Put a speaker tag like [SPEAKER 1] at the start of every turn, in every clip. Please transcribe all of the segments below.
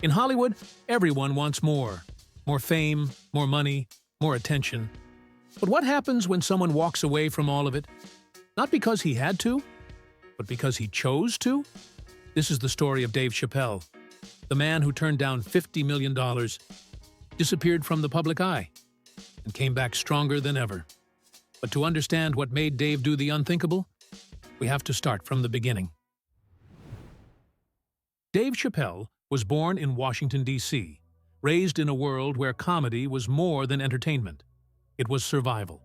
[SPEAKER 1] In Hollywood, everyone wants more. More fame, more money, more attention. But what happens when someone walks away from all of it? Not because he had to, but because he chose to? This is the story of Dave Chappelle, the man who turned down $50 million, disappeared from the public eye, and came back stronger than ever. But to understand what made Dave do the unthinkable, we have to start from the beginning. Dave Chappelle was born in Washington, D.C., raised in a world where comedy was more than entertainment. It was survival.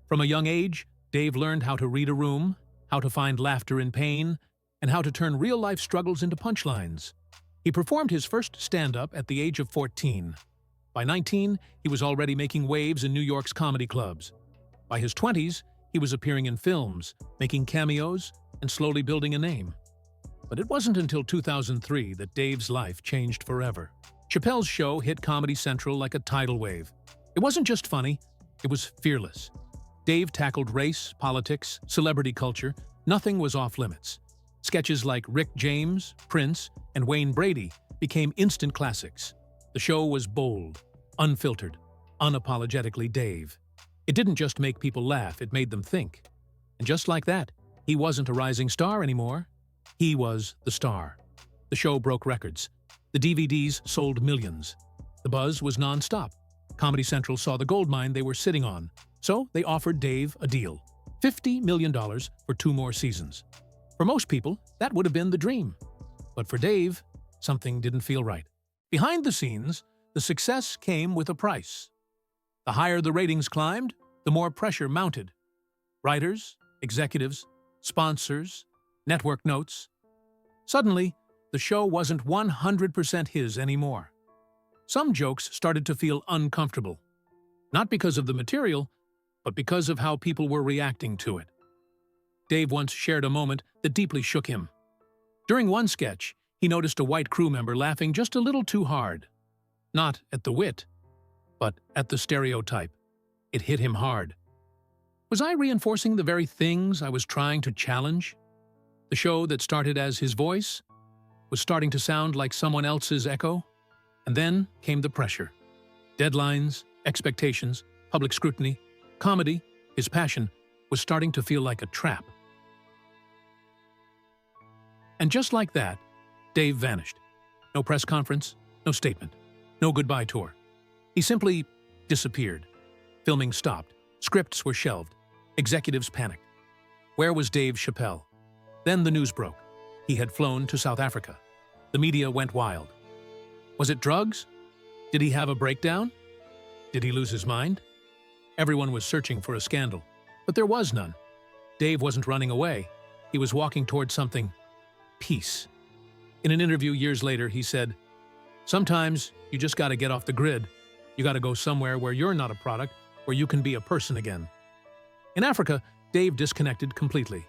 [SPEAKER 1] From a young age, Dave learned how to read a room, how to find laughter in pain, and how to turn real-life struggles into punchlines. He performed his first stand-up at the age of 14. By 19, he was already making waves in New York's comedy clubs. By his 20s, he was appearing in films, making cameos, and slowly building a name. But it wasn't until 2003 that Dave's life changed forever. Chappelle's show hit Comedy Central like a tidal wave. It wasn't just funny, it was fearless. Dave tackled race, politics, celebrity culture. Nothing was off-limits. Sketches like Rick James, Prince, and Wayne Brady became instant classics. The show was bold, unfiltered, unapologetically Dave. It didn't just make people laugh, it made them think. And just like that, he wasn't a rising star anymore. He was the star. The show broke records. The DVDs sold millions. The buzz was non-stop. Comedy Central saw the goldmine they were sitting on, so they offered Dave a deal: $50 million for 2 more seasons. For most people, that would have been the dream. But for Dave, something didn't feel right. Behind the scenes, the success came with a price. The higher the ratings climbed, the more pressure mounted. Writers, executives, sponsors, network notes. Suddenly, the show wasn't 100% his anymore. Some jokes started to feel uncomfortable, not because of the material, but because of how people were reacting to it. Dave once shared a moment that deeply shook him. During one sketch, he noticed a white crew member laughing just a little too hard. Not at the wit, but at the stereotype. It hit him hard. Was I reinforcing the very things I was trying to challenge? The show that started as his voice was starting to sound like someone else's echo. And then came the pressure. Deadlines, expectations, public scrutiny, comedy, his passion, was starting to feel like a trap. And just like that, Dave vanished. No press conference, no statement, no goodbye tour. He simply disappeared. Filming stopped. Scripts were shelved. Executives panicked. Where was Dave Chappelle? Then the news broke. He had flown to South Africa. The media went wild. Was it drugs? Did he have a breakdown? Did he lose his mind? Everyone was searching for a scandal, but there was none. Dave wasn't running away. He was walking towards something: peace. In an interview years later, he said, "Sometimes you just gotta get off the grid. You gotta go somewhere where you're not a product, where you can be a person again." In Africa, Dave disconnected completely.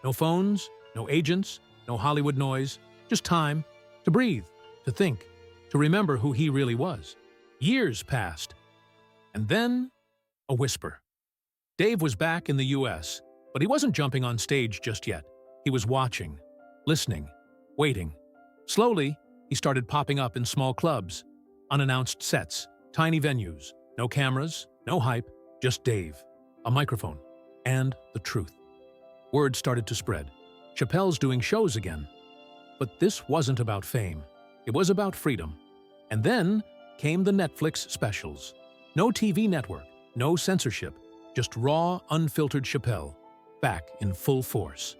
[SPEAKER 1] No phones, no agents, no Hollywood noise, just time to breathe, to think, to remember who he really was. Years passed. And then, a whisper. Dave was back in the U.S., but he wasn't jumping on stage just yet. He was watching, listening, waiting. Slowly, he started popping up in small clubs, unannounced sets, tiny venues, no cameras, no hype, just Dave, a microphone, and the truth. Word started to spread. Chappelle's doing shows again. But this wasn't about fame. It was about freedom. And then came the Netflix specials. No TV network, no censorship, just raw, unfiltered Chappelle, back in full force.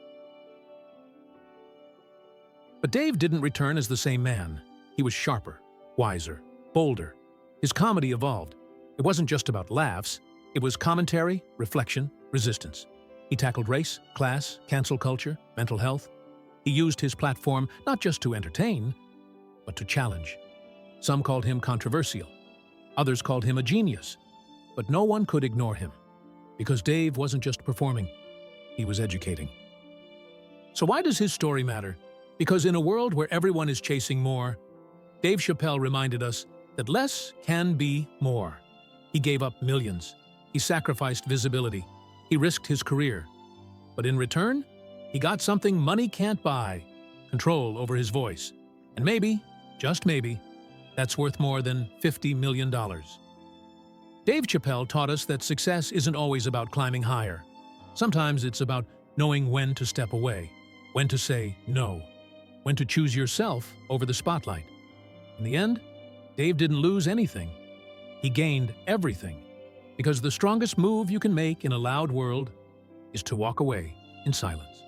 [SPEAKER 1] But Dave didn't return as the same man. He was sharper, wiser, bolder. His comedy evolved. It wasn't just about laughs. It was commentary, reflection, resistance. He tackled race, class, cancel culture, mental health. He used his platform not just to entertain, but to challenge. Some called him controversial. Others called him a genius. But no one could ignore him, because Dave wasn't just performing, he was educating. So why does his story matter? Because in a world where everyone is chasing more, Dave Chappelle reminded us that less can be more. He gave up millions. He sacrificed visibility. He risked his career. But in return, he got something money can't buy: control over his voice. And maybe, just maybe, That's worth more than $50 million. Dave Chappelle taught us that success isn't always about climbing higher. Sometimes it's about knowing when to step away, when to say no, when to choose yourself over the spotlight. In the end, Dave didn't lose anything. He gained everything. Because the strongest move you can make in a loud world is to walk away in silence.